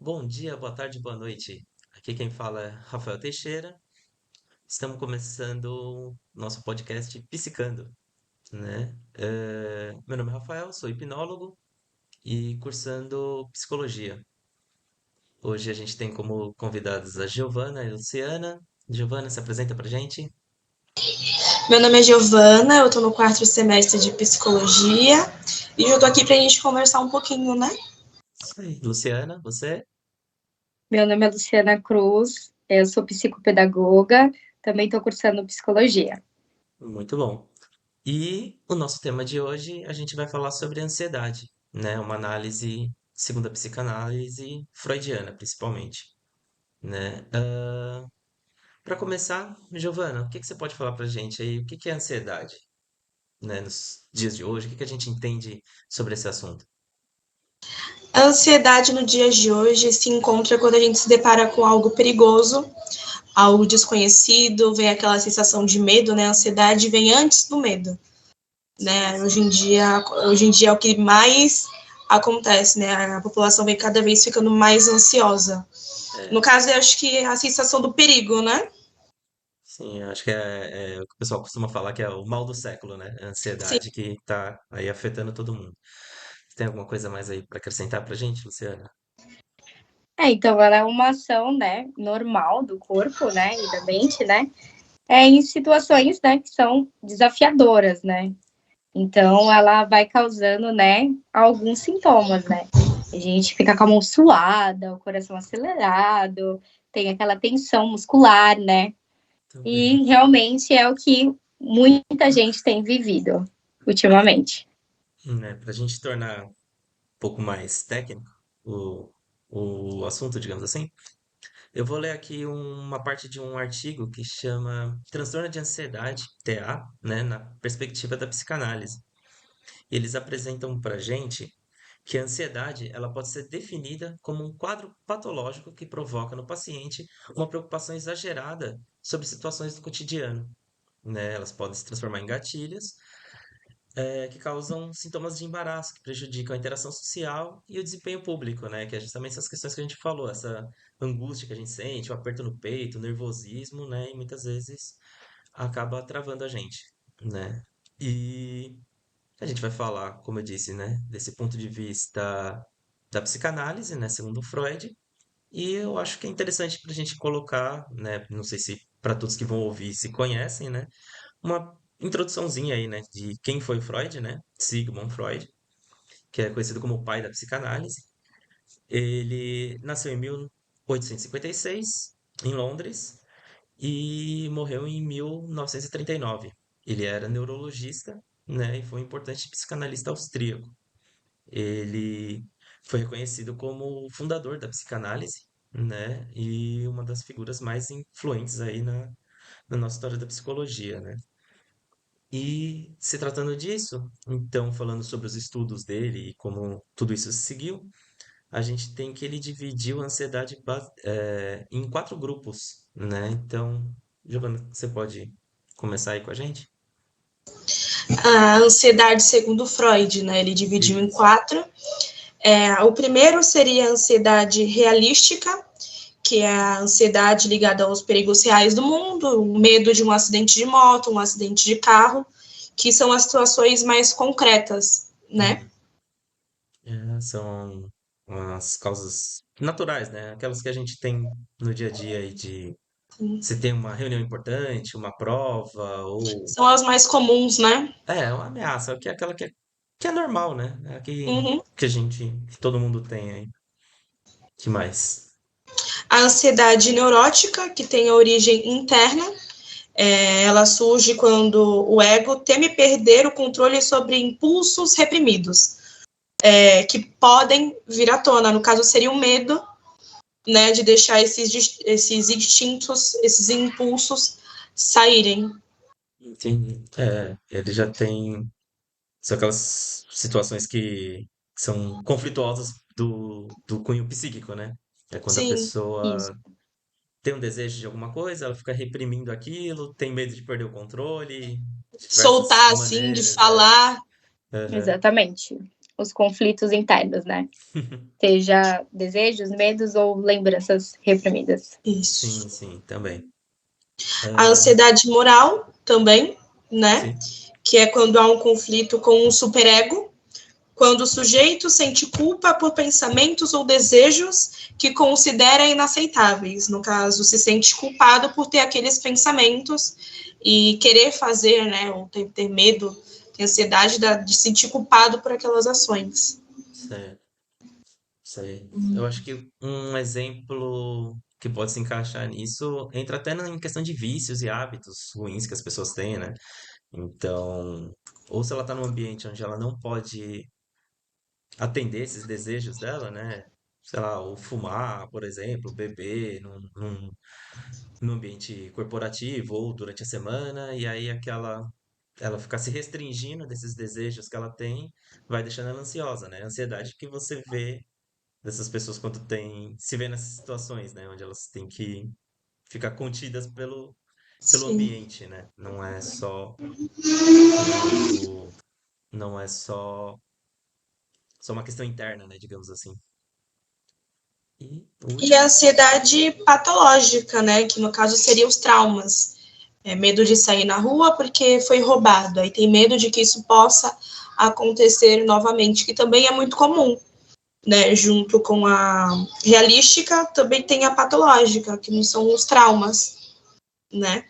Bom dia, boa tarde, boa noite. Aqui quem fala é Rafael Teixeira. Estamos começando nosso podcast Psicando, né? Meu nome é Rafael, sou hipnólogo e cursando psicologia. Hoje a gente tem como convidados a Giovana e a Luciana. Giovana, se apresenta pra gente. Meu nome é Giovana, eu estou no quarto semestre de psicologia e eu estou aqui para a gente conversar um pouquinho, né? Isso aí. Luciana, você? Meu nome é Luciana Cruz, eu sou psicopedagoga, também estou cursando psicologia. Muito bom. E o nosso tema de hoje, a gente vai falar sobre ansiedade, né? Uma análise, segundo a psicanálise freudiana, principalmente, né? Para começar, Giovana, o que que você pode falar para a gente aí? O que que é ansiedade, né? Nos dias de hoje, o que que a gente entende sobre esse assunto? A ansiedade no dia de hoje se encontra quando a gente se depara com algo perigoso, algo desconhecido, vem aquela sensação de medo, né? A ansiedade vem antes do medo, Sim, né? sim. Hoje em dia é o que mais acontece, né? A população vem cada vez ficando mais ansiosa. No É, caso, eu acho que é a sensação do perigo, né? sim, eu acho que é o que o pessoal costuma falar que é o mal do século, né? A Sim. ansiedade que tá aí afetando todo mundo. Tem alguma coisa mais aí para acrescentar pra gente, Luciana? Então ela é uma ação, né, normal do corpo, né, e da mente, né, em situações, né, que são desafiadoras, né. Então ela vai causando, né, alguns sintomas, né. A gente fica com a mão suada, o coração acelerado, tem aquela tensão muscular, né. Também. E realmente é o que muita gente tem vivido ultimamente. Né, para a gente tornar um pouco mais técnico o, o assunto, digamos assim, eu vou ler aqui uma parte de um artigo que chama Transtorno de Ansiedade, TA, né, na perspectiva da psicanálise. E eles apresentam para a gente que a ansiedade ela pode ser definida como um quadro patológico que provoca no paciente uma preocupação exagerada sobre situações do cotidiano. Né? Elas podem se transformar em gatilhos que causam sintomas de embaraço, que prejudicam a interação social e o desempenho público, né? Que é justamente essas questões que a gente falou, essa angústia que a gente sente, o aperto no peito, o nervosismo, né? E muitas vezes acaba travando a gente, né? E a gente vai falar, como eu disse, né? Desse ponto de vista da psicanálise, né? Segundo Freud. E eu acho que é interessante para a gente colocar, né? Não sei se para todos que vão ouvir se conhecem, né? Uma introduçãozinha aí, né, de quem foi Freud, né? Sigmund Freud, que é conhecido como o pai da psicanálise. Ele nasceu em 1856, em Londres, e morreu em 1939. Ele era neurologista, né, e foi um importante psicanalista austríaco. Ele foi reconhecido como o fundador da psicanálise, né, e uma das figuras mais influentes aí na nossa história da psicologia, né? E se tratando disso, então falando sobre os estudos dele e como tudo isso se seguiu, a gente tem que ele dividiu a ansiedade em quatro grupos, né? Então, Giovana, você pode começar aí com a gente? A ansiedade segundo Freud, né? Ele dividiu em Isso. quatro. O primeiro seria a ansiedade realística, que é a ansiedade ligada aos perigos reais do mundo, o medo de um acidente de moto, um acidente de carro, que são as situações mais concretas, né? Uhum. São as causas naturais, né? Aquelas que a gente tem no dia a dia aí de se tem uma reunião importante, uma prova, ou São as mais comuns, né? uma ameaça, que é aquela que é normal, né? É a Uhum. que a gente, que todo mundo tem aí. Que mais? A ansiedade neurótica, que tem a origem interna, ela surge quando o ego teme perder o controle sobre impulsos reprimidos, que podem vir à tona. No caso, seria o medo, né, de deixar esses instintos, esses impulsos saírem. Entendi. Ele já tem. São aquelas situações que são conflituosas do cunho psíquico, né? É quando a Sim, Isso, pessoa tem um desejo de alguma coisa, ela fica reprimindo aquilo, tem medo de perder o controle, de diversas soltar assim, de maneiras. falar. Aham. exatamente. os conflitos internos, né? Seja desejos, medos ou lembranças reprimidas. Isso. Sim, também. A ansiedade moral também, né? Sim, Que é quando há um conflito com um superego, quando o sujeito sente culpa por pensamentos ou desejos que considera inaceitáveis. No caso, se sente culpado por ter aqueles pensamentos e querer fazer, né? Ou ter medo, ter ansiedade de se sentir culpado por aquelas ações. certo. Sei. Eu acho que um exemplo que pode se encaixar nisso entra até em questão de vícios e hábitos ruins que as pessoas têm, né? Então, ou se ela tá num ambiente onde ela não pode atender esses desejos dela, né? Sei lá, ou fumar, por exemplo, beber num ambiente corporativo ou durante a semana, e aí ela ficar se restringindo desses desejos que ela tem, vai deixando ela ansiosa, né? A ansiedade que você vê dessas pessoas quando se vê nessas situações, né? Onde elas têm que ficar contidas pelo Sim. ambiente, né? O, não é só uma questão interna, né? Digamos assim. E o E a último? ansiedade patológica, né? Que no caso seria os traumas. Medo de sair na rua porque foi roubado. Aí tem medo de que isso possa acontecer novamente, que também é muito comum, né? Junto com a realística, também tem a patológica, que não são os traumas, né?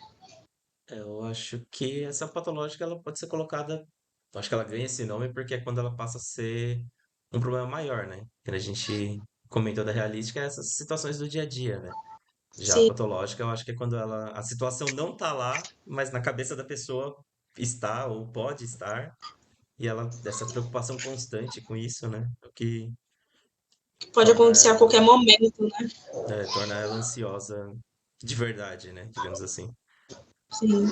Eu acho que essa patológica ela pode ser colocada. Eu acho que ela ganha esse nome porque é quando ela passa a ser um problema maior, né? Que a gente comentou da realística, é essas situações do dia a dia, né? Já a Sim, patológica, eu acho que é quando a situação não tá lá, mas na cabeça da pessoa está ou pode estar, e ela dessa preocupação constante com isso, né? O que pode torna acontecer a qualquer ela, momento, né? torna ela ansiosa de verdade, né? Digamos assim. Sim.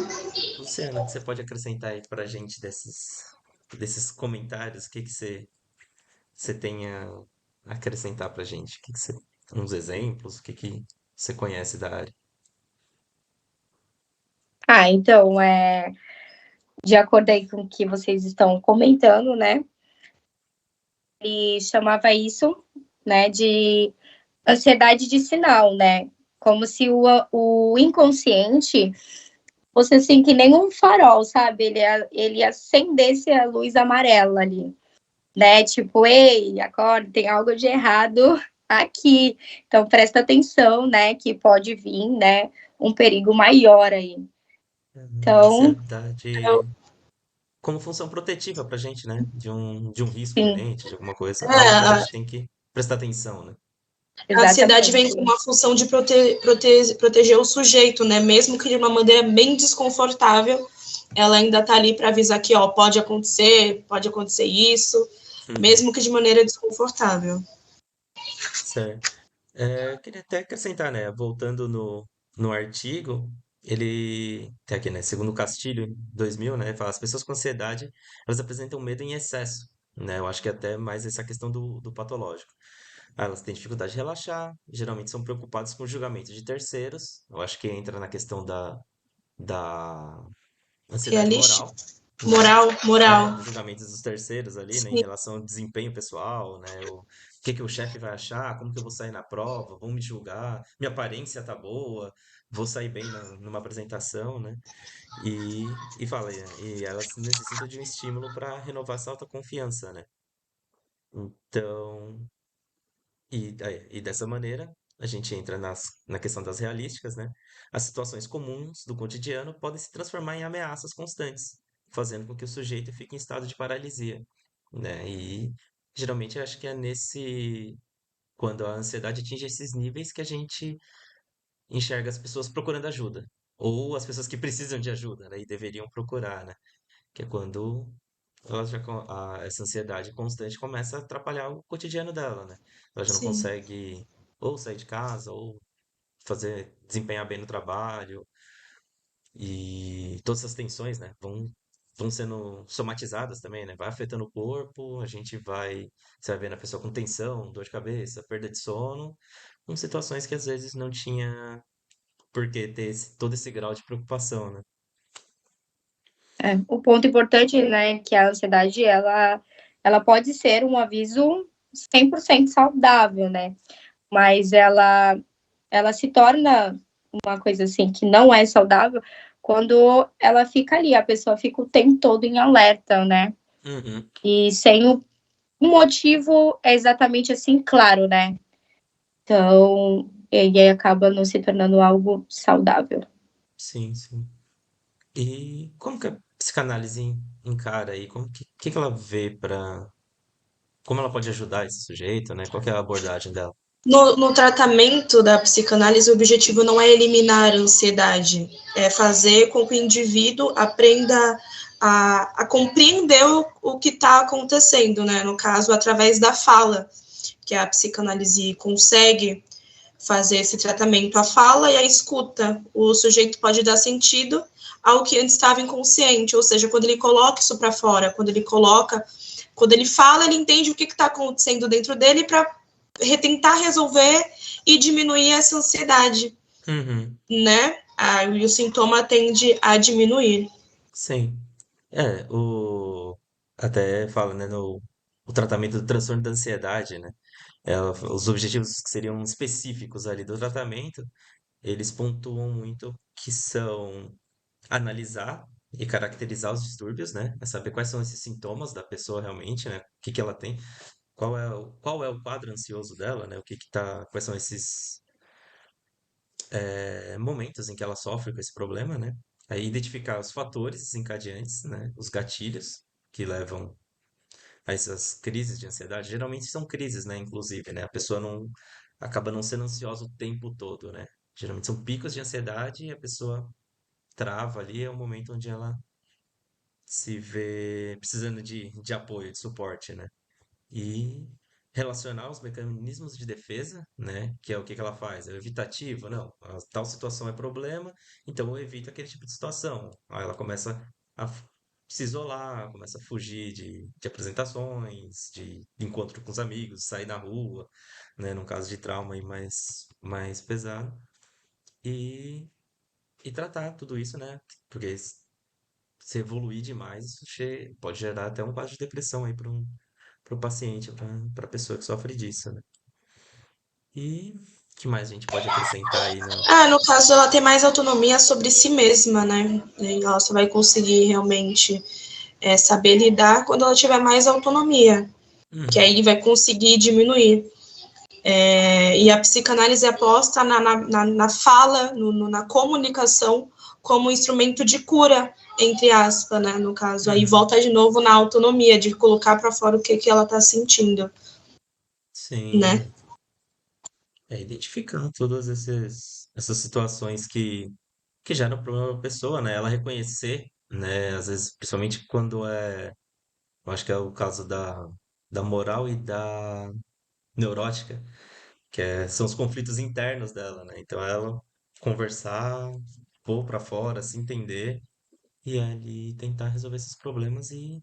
Luciana, você pode acrescentar aí pra gente desses comentários, o que que você tem a acrescentar pra gente? Uns exemplos, o que que você conhece da área? Então, de acordo aí com o que vocês estão comentando, né? Ele chamava isso, né, de ansiedade de sinal, né? Como se o inconsciente fosse assim que nem um farol, sabe? Ele acendesse a luz amarela ali, né? Tipo, ei, acorda, tem algo de errado aqui. Então presta atenção, né? Que pode vir, né? Um perigo maior aí. Então, Ansiedade como função protetiva pra gente, né? De um risco sim, iminente, de alguma coisa, algo que a A gente tem que prestar atenção, né? ansiedade vem com exatamente. uma função de proteger o sujeito, né? Mesmo que de uma maneira bem desconfortável, ela ainda tá ali para avisar que, ó, pode acontecer isso, Uhum, mesmo que de maneira desconfortável. certo. Eu queria até acrescentar, né? Voltando no artigo, ele tem aqui, né? Segundo o Castilho, 2000, né? Fala, as pessoas com ansiedade, elas apresentam medo em excesso, né? Eu acho que é até mais essa questão do patológico. Elas têm dificuldade de relaxar, geralmente são preocupadas com o julgamento de terceiros. Eu acho que entra na questão da ansiedade Realística, moral, né? moral. Dos julgamentos dos terceiros ali, né? Em Sim, relação ao desempenho pessoal, né? O que que o chefe vai achar, como que eu vou sair na prova, vão me julgar, minha aparência tá boa, vou sair bem numa apresentação, né? E elas necessitam de um estímulo para renovar essa autoconfiança, né? Então, e dessa maneira, a gente entra na questão das realísticas, né? As situações comuns do cotidiano podem se transformar em ameaças constantes, fazendo com que o sujeito fique em estado de paralisia, né? E geralmente eu acho que é quando a ansiedade atinge esses níveis que a gente enxerga as pessoas procurando ajuda, ou as pessoas que precisam de ajuda, né? E deveriam procurar, né? Que é quando essa ansiedade constante começa a atrapalhar o cotidiano dela, né? Ela já não sim, consegue ou sair de casa, ou desempenhar bem no trabalho, e todas essas tensões, né, vão sendo somatizadas também, né? Vai afetando o corpo, você vai vendo a pessoa com tensão, dor de cabeça, perda de sono, com situações que às vezes não tinha por que ter todo esse grau de preocupação, né? O ponto importante, né, que a ansiedade, ela ela pode ser um aviso 100% saudável, né? Mas ela se torna uma coisa assim que não é saudável quando ela fica ali, a pessoa fica o tempo todo em alerta, né? Uhum. E sem o motivo exatamente assim, claro, né? Então, e aí acaba não se tornando algo saudável. Sim, sim. E como que a psicanálise encara aí? Que ela vê para como ela pode ajudar esse sujeito, né? Qual que é a abordagem dela? No tratamento da psicanálise, o objetivo não é eliminar a ansiedade, é fazer com que o indivíduo aprenda a compreender o que está acontecendo, né? No caso, através da fala, que a psicanálise consegue fazer esse tratamento, a fala e a escuta. O sujeito pode dar sentido ao que antes estava inconsciente, ou seja, quando ele coloca isso para fora, quando ele fala, ele entende o que está acontecendo dentro dele para tentar resolver e diminuir essa ansiedade, Uhum. né? E o sintoma tende a diminuir. Sim. Até fala, né, no o tratamento do transtorno da ansiedade, né? Os objetivos que seriam específicos ali do tratamento, eles pontuam muito que são analisar e caracterizar os distúrbios, né? É saber quais são esses sintomas da pessoa realmente, né? O que que ela tem, qual é o quadro ansioso dela, né? O que que tá, quais são esses momentos em que ela sofre com esse problema, né? Aí identificar os fatores desencadeantes, né? Os gatilhos que levam a essas crises de ansiedade. Geralmente são crises, né? Inclusive, né? A pessoa não acaba não sendo ansiosa o tempo todo, né? Geralmente são picos de ansiedade e a pessoa trava ali, é o momento onde ela se vê precisando de apoio, de suporte, né? E relacionar os mecanismos de defesa, né? Que é o que que ela faz? É o evitativo? Não, a tal situação é problema, então eu evito aquele tipo de situação. Aí ela começa a se isolar, começa a fugir de apresentações, de encontro com os amigos, sair na rua, né? Num caso de trauma aí mais pesado. E, e tratar tudo isso, né? Porque se evoluir demais, pode gerar até um quadro de depressão aí para o paciente, para a pessoa que sofre disso, né? E o que mais a gente pode acrescentar aí no. No caso, ela tem mais autonomia sobre si mesma, né? E ela só vai conseguir realmente saber lidar quando ela tiver mais autonomia, que Uhum, aí vai conseguir diminuir. E a psicanálise aposta na fala, na comunicação, como instrumento de cura, entre aspas, né? No caso, aí uhum. volta de novo na autonomia, de colocar para fora o que ela está sentindo, Sim, né? identificando todas essas situações que geram problema para a pessoa, né? Ela reconhecer, né? Às vezes, principalmente quando eu acho que é o caso da moral e da neurótica, são os conflitos internos dela, né? Então ela conversar, pôr pra fora, se entender e ali tentar resolver esses problemas e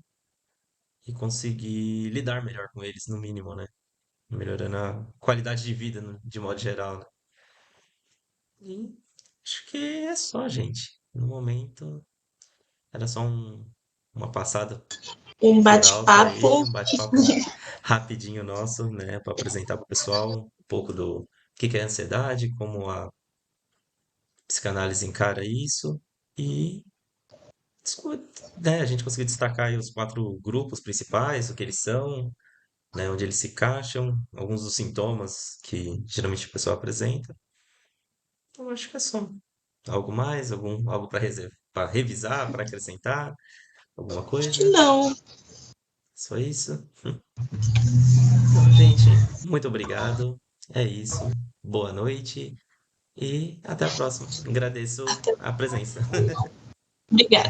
conseguir lidar melhor com eles, no mínimo, né? Melhorando a qualidade de vida, de modo geral, né? E acho que é só, gente. No momento, era só uma passada Um por alto aí, bate-papo. um bate-papo rapidinho nosso, né? Para apresentar para o pessoal um pouco do que é ansiedade, como a psicanálise encara isso e né, a gente conseguiu destacar aí os quatro grupos principais, o que eles são, né, onde eles se encaixam, alguns dos sintomas que geralmente o pessoal apresenta. Eu acho que é só algo mais, algo para revisar, para acrescentar, alguma Acho que coisa. não. Só isso. Então, gente, muito obrigado. É isso. Boa noite e até a próxima. Agradeço a presença. Obrigada.